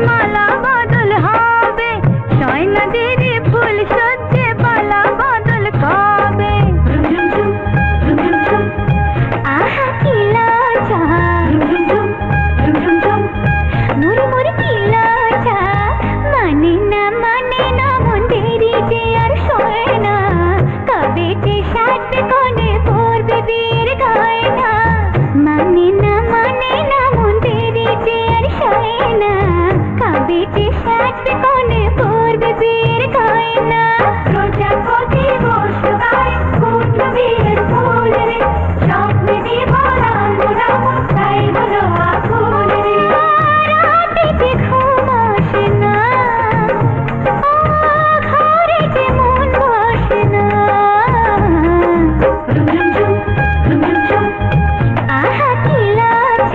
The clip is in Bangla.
মালা বদল হবে, সয় নদীর ফুল সজ্জে পালা বদল কবে। আহা কি লজ্জা,